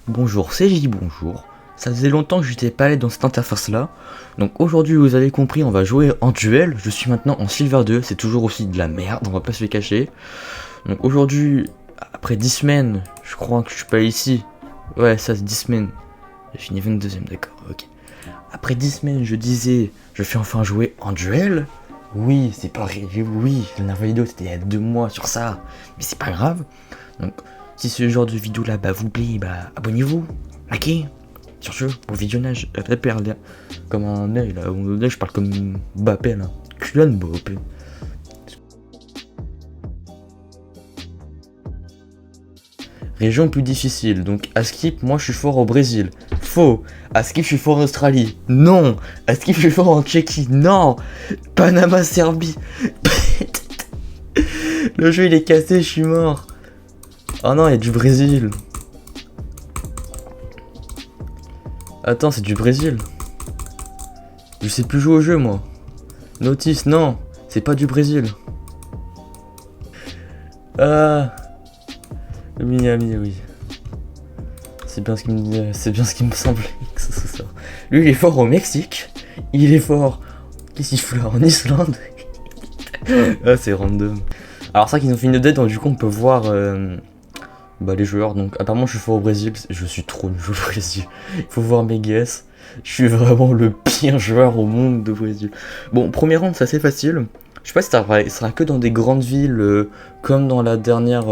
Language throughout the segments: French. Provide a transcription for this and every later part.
Bonjour, c'est J, bonjour. Ça faisait longtemps que j'étais pas allé dans cette interface là. Donc aujourd'hui, vous avez compris, on va jouer en duel. Je suis maintenant en Silver 2, c'est toujours aussi de la merde, on va pas se le cacher. Donc aujourd'hui, après 10 semaines, je crois que je suis pas ici. Ouais, ça c'est 10 semaines. J'ai fini 22ème, d'accord, ok. Après 10 semaines, je disais, je fais enfin jouer en duel. Oui, c'est pas arrivé, oui, la dernière vidéo c'était il y a 2 mois sur ça. Mais c'est pas grave. Donc, si ce genre de vidéo là vous plaît, abonnez-vous, likez. Sur ce, bon visionnage, perdre comme un œil là, là je parle comme Mbappé là. Kylian Mbappé. Région plus difficile, donc à skip, moi je suis fort au Brésil. Faux. À skip, je suis fort en Australie. Non. À skip, je suis fort en Tchéquie. Non. Panama, Serbie. Le jeu il est cassé, je suis mort. Oh non, il y a du Brésil. Attends, c'est du Brésil. Je sais plus jouer au jeu, moi. Notice, non. C'est pas du Brésil. Ah. Miami, oui. C'est bien ce qui me semblait que ce soit ça. Lui, il est fort au Mexique. Il est fort. Qu'est-ce qu'il fout là en Islande? Ah, c'est random. Alors, ça qu'ils ont fait une update, donc du coup, on peut voir les joueurs. Donc, apparemment, je suis fort au Brésil. Je suis trop nul au Brésil. Il faut voir mes guesses. Je suis vraiment le pire joueur au monde de Brésil. Bon, premier round, c'est assez facile. Je sais pas si ça sera que dans des grandes villes, comme dans la dernière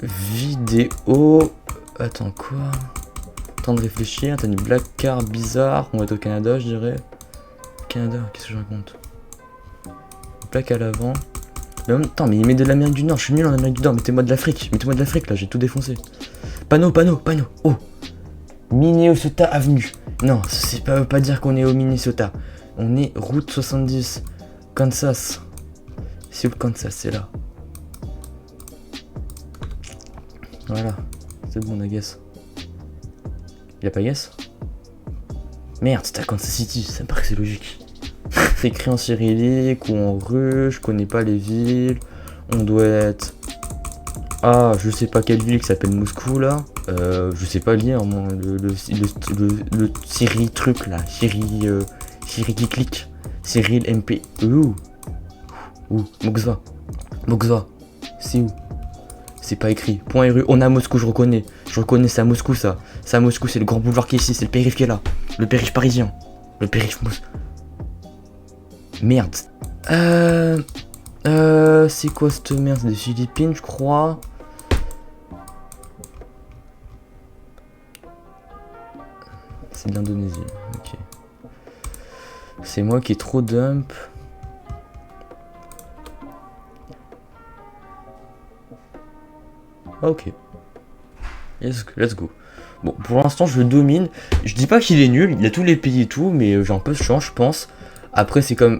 vidéo. Attends, quoi? Temps de réfléchir. T'as une black card bizarre. On va être au Canada, je dirais. Canada, qu'est-ce que je raconte? Plaque à l'avant. Mais en même temps, mais il met de l'Amérique du Nord. Je suis nul en Amérique du Nord. Mettez-moi de l'Afrique. Mettez-moi de l'Afrique là, j'ai tout défoncé. Panneau. Oh! Minnesota Avenue. Non, ça veut pas dire qu'on est au Minnesota. On est route 70. Kansas. C'est où le Kansas? C'est là. Voilà. C'est bon, on a guess. Y'a pas guess? Merde, c'est à Kansas City. Ça me paraît que c'est logique. C'est écrit en cyrillique ou en russe. Je connais pas les villes. On doit être... Ah, je sais pas quelle ville qui s'appelle Moscou là. Je sais pas lire moi, le Cyril truc là. Cyril qui clique. Cyril MP. Où Moskva. C'est où? C'est pas écrit. Point RU. On a Moscou, je reconnais. C'est à Moscou ça. C'est à Moscou, c'est le grand boulevard qui est ici. C'est le périph' qui est là. Le périph' parisien. Le périph' Merde. C'est quoi cette merde? C'est des Philippines, je crois. C'est de l'Indonésie. Ok. C'est moi qui est trop dump. Ok. Let's go. Bon, pour l'instant, je le domine. Je dis pas qu'il est nul, il a tous les pays et tout, mais j'ai un peu de chance, je pense. Après, c'est comme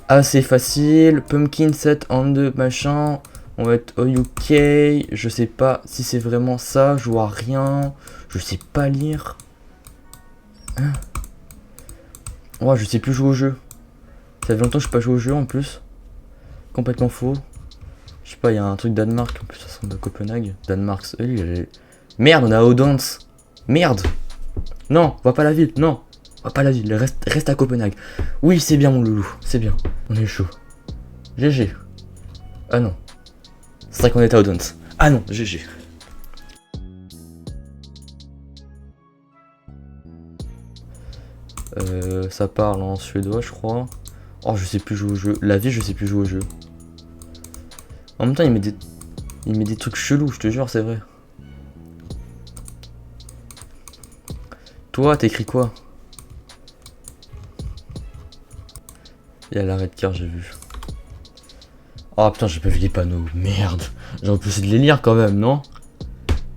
assez facile. Pumpkin set en 2 machin. On va être au UK. Je sais pas si c'est vraiment ça. Je vois rien. Je sais pas lire. Hein? Ouais, je sais plus jouer au jeu. Ça fait longtemps que je pas joué au jeu en plus. Complètement faux. Je sais pas, il y a un truc Danemark en plus, ça ressemble à Copenhague. Danemark, merde, on a Odense. Merde. Non, on va pas la ville, non. On va pas la ville, reste à Copenhague. Oui, c'est bien mon loulou, c'est bien. On est chaud. GG. Ah non. C'est vrai qu'on était à Odense. Ah non, GG. Ça parle en suédois, je crois. Oh, je sais plus jouer au jeu. La vie, je sais plus jouer au jeu. En même temps, il met des trucs chelous, je te jure, c'est vrai. Toi, t'écris quoi? Il y a la red card, j'ai vu. Oh putain, j'ai pas vu les panneaux, merde. J'aurais pu essayer de les lire quand même, non?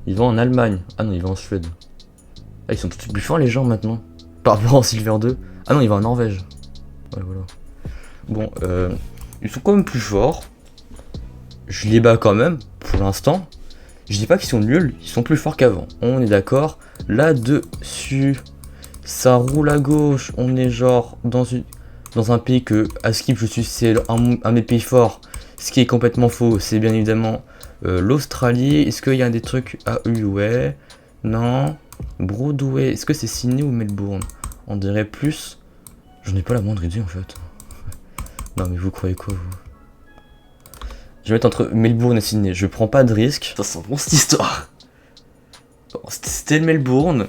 Il va en Allemagne. Ah non, il va en Suède. Ah, ils sont tous plus forts les gens maintenant. Par rapport en Silver 2. Ah non, il va en Norvège. Ouais, voilà. Bon, ils sont quand même plus forts. Je les bats quand même, pour l'instant. Je dis pas qu'ils sont nuls, ils sont plus forts qu'avant. On est d'accord. Là-dessus, ça roule à gauche. On est genre dans un pays que, à skip, je suis, c'est un de mes pays forts. Ce qui est complètement faux, c'est bien évidemment l'Australie. Est-ce qu'il y a des trucs AU? Ouais. Non. Broadway. Est-ce que c'est Sydney ou Melbourne? On dirait plus. J'en ai pas la moindre idée en fait. Non mais vous croyez quoi vous? Je vais mettre entre Melbourne et Sydney. Je prends pas de risque. Ça sent bon cette histoire. Bon, c'était le Melbourne.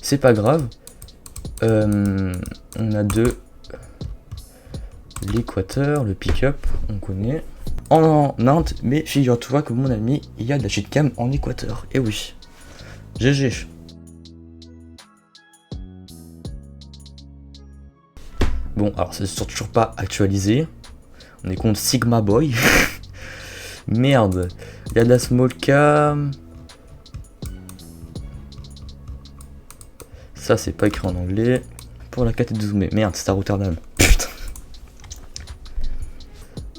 C'est pas grave. On a l'Équateur, le pick-up, on connaît. En Inde, mais figure-toi que mon ami, il y a de la shitcam en Équateur. Et oui. GG. Bon, alors c'est toujours pas actualisé. On est contre Sigma Boy. Merde. Il y a de la small cam. Ça, c'est pas écrit en anglais. Pour la 4 et 12 mai. Merde, c'est à Rotterdam. Putain.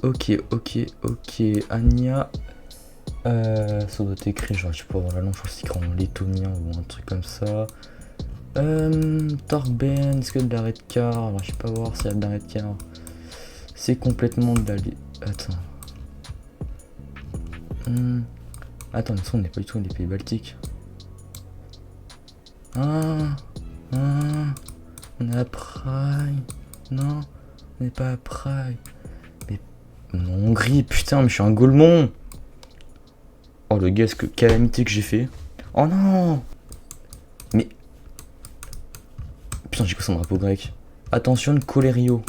Ok. Anya. Ça doit être écrit, genre, je sais pas voir la langue, je pense que c'est écrit en lettonien ou un truc comme ça. Torben, est-ce que de la redcar? Alors, je sais pas voir s'il y a de la redcar. C'est complètement de la. Attends. Attends, mais ça, on n'est pas du tout dans les pays baltiques. On est à Prague. Non, on n'est pas à Prague. Mais. Non, Hongrie, putain, mais je suis un Gaulmon. Oh, le gars, quelle calamité que j'ai fait. Oh non. Mais. Putain, j'ai quoi son drapeau grec? Attention, Colerio.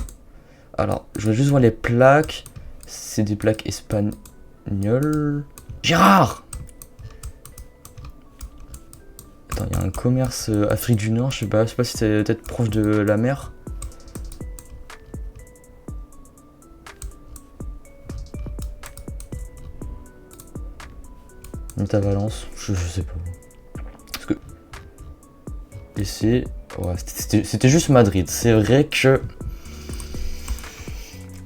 Alors, je vais juste voir les plaques. C'est des plaques espagnoles. Gérard! Attends, il y a un commerce Afrique du Nord, je sais pas si c'est peut-être proche de la mer. On est à Valence, je sais pas. Parce que. Et c'est. Ouais, c'était juste Madrid. C'est vrai que.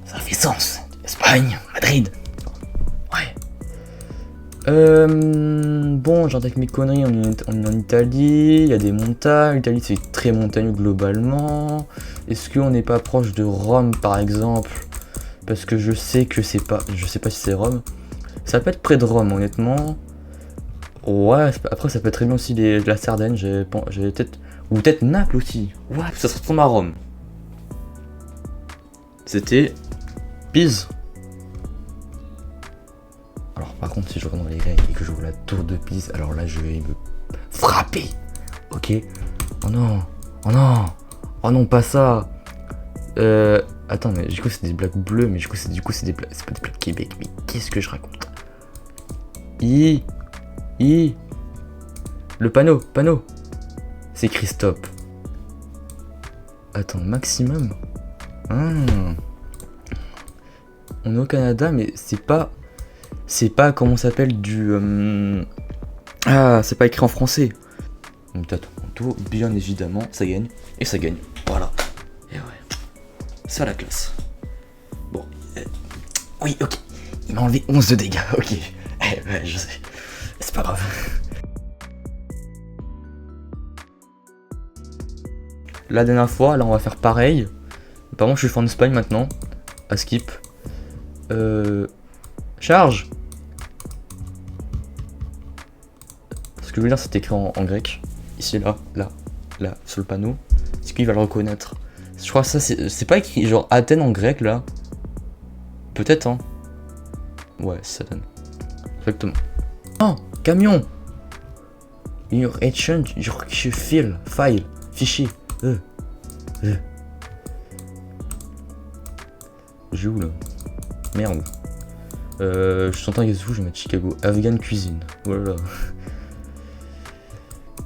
Ça fait sens. Espagne, Madrid. Ouais. Bon, j'entends avec mes conneries, on est en Italie, il y a des montagnes, l'Italie c'est très montagneux globalement. Est-ce qu'on n'est pas proche de Rome par exemple? Parce que je sais que c'est pas. Je sais pas si c'est Rome. Ça peut être près de Rome honnêtement. Ouais, après ça peut être très bien aussi la Sardaigne, j'ai peut-être. Ou peut-être Naples aussi. Ouais, ça se retrouve à Rome. C'était Pise. Alors par contre si je rentre dans les règles et que je vois la tour de Pise, alors là je vais me frapper. Ok. Oh non. Oh non. Oh non, pas ça. Attends, mais du coup c'est des blagues bleues, mais du coup c'est des blagues. C'est pas des blagues Québec, mais qu'est-ce que je raconte? Le panneau. C'est Christophe. Attends, maximum. On est au Canada, mais c'est pas comment ça s'appelle du. C'est pas écrit en français. Donc t'as tout, bien évidemment, ça gagne. Et ça gagne. Voilà. Et ouais. Ça la classe. Bon. Oui, ok. Il m'a enlevé 11 de dégâts, ok. Ouais, je sais. C'est pas grave. La dernière fois, là on va faire pareil. Par contre je suis en Espagne maintenant. À skip. Charge. Ce que je veux dire c'est écrit en grec. Ici, là, sur le panneau. Est-ce qu'il va le reconnaître? Je crois que ça c'est pas écrit genre Athènes en grec là. Peut-être hein. Ouais, c'est Athènes. Exactement. Oh, camion. Your exchange, your file, fichier. J'ai où là? Merde. Je suis en train de je vais mettre Chicago. Afghan cuisine. Voilà.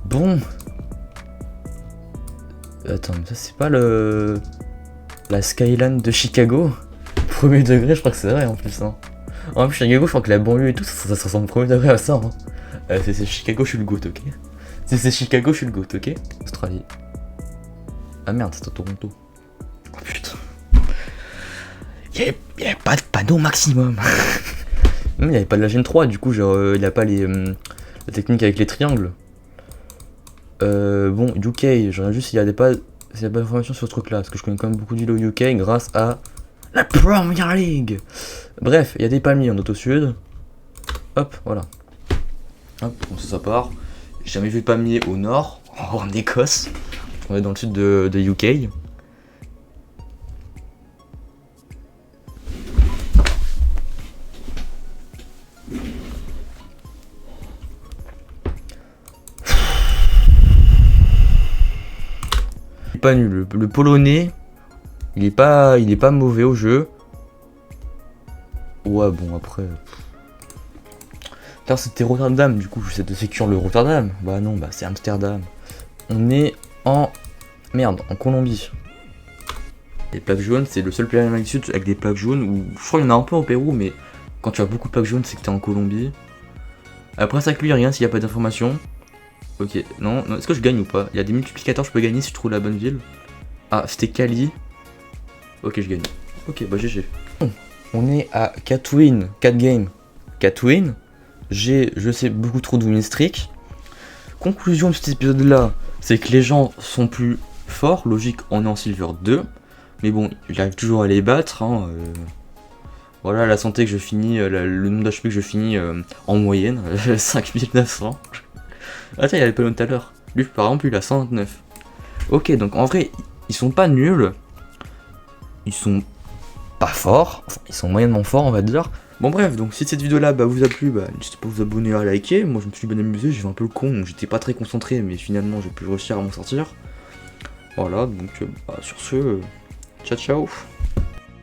Bon. Attends, mais ça c'est pas la skyline de Chicago? Premier degré, je crois que c'est vrai en plus. Hein. En plus, Chicago, je crois que la banlieue et tout, ça se ressemble premier degré à ça. Hein. C'est Chicago, je suis le goat, ok? C'est Chicago, je suis le goat, ok? Australie. Ah merde, c'est à Toronto. Oh putain. Y'avait pas de panneau maximum. Même il n'y avait pas de la Gen 3, du coup, genre, il n'y a pas la technique avec les triangles. Bon, UK, j'aurais juste s'il y a pas d'informations sur ce truc là, parce que je connais quand même beaucoup d'îles au UK grâce à la Premier League. Bref, il y a des palmiers en Auto-Sud. Hop, voilà. Hop, comme ça part. J'ai jamais vu de palmier au nord, en Écosse. On est dans le sud de UK. Il est pas nul. Le polonais, il est pas mauvais au jeu. Ouais, bon, après. Putain, c'était Rotterdam, du coup, j'essaie de sécure le Rotterdam. Bah non, bah c'est Amsterdam. On est en. Merde, en Colombie. Les plaques jaunes, c'est le seul pays d'Amérique du Sud avec des plaques jaunes. Où je crois qu'il y en a un peu au Pérou, mais quand tu as beaucoup de plaques jaunes, c'est que t'es en Colombie. Après, ça inclut rien s'il n'y a pas d'information. Ok, non, est-ce que je gagne ou pas? Il y a des multiplicateurs, je peux gagner si je trouve la bonne ville. Ah, c'était Cali. Ok, je gagne. Ok, bah GG. On est à 4 wins, 4 games, 4 wins. J'ai, je sais, beaucoup trop de win streak. Conclusion de cet épisode là, c'est que les gens sont plus forts. Logique, on est en Silver 2. Mais bon, j'arrive toujours à les battre. Hein, voilà, la santé que je finis, le nombre d'HP que je finis en moyenne, 5900. Ah tiens, il y avait pas tout à l'heure. Lui, par exemple, il a 129. Ok, donc en vrai, ils sont pas nuls. Ils sont pas forts. Enfin, ils sont moyennement forts, on va dire. Bon bref, donc si cette vidéo là vous a plu, n'hésitez pas à vous abonner, à liker. Moi je me suis bien amusé, j'ai fait un peu le con, donc j'étais pas très concentré, mais finalement j'ai pu réussir à m'en sortir. Voilà, donc sur ce, ciao ciao.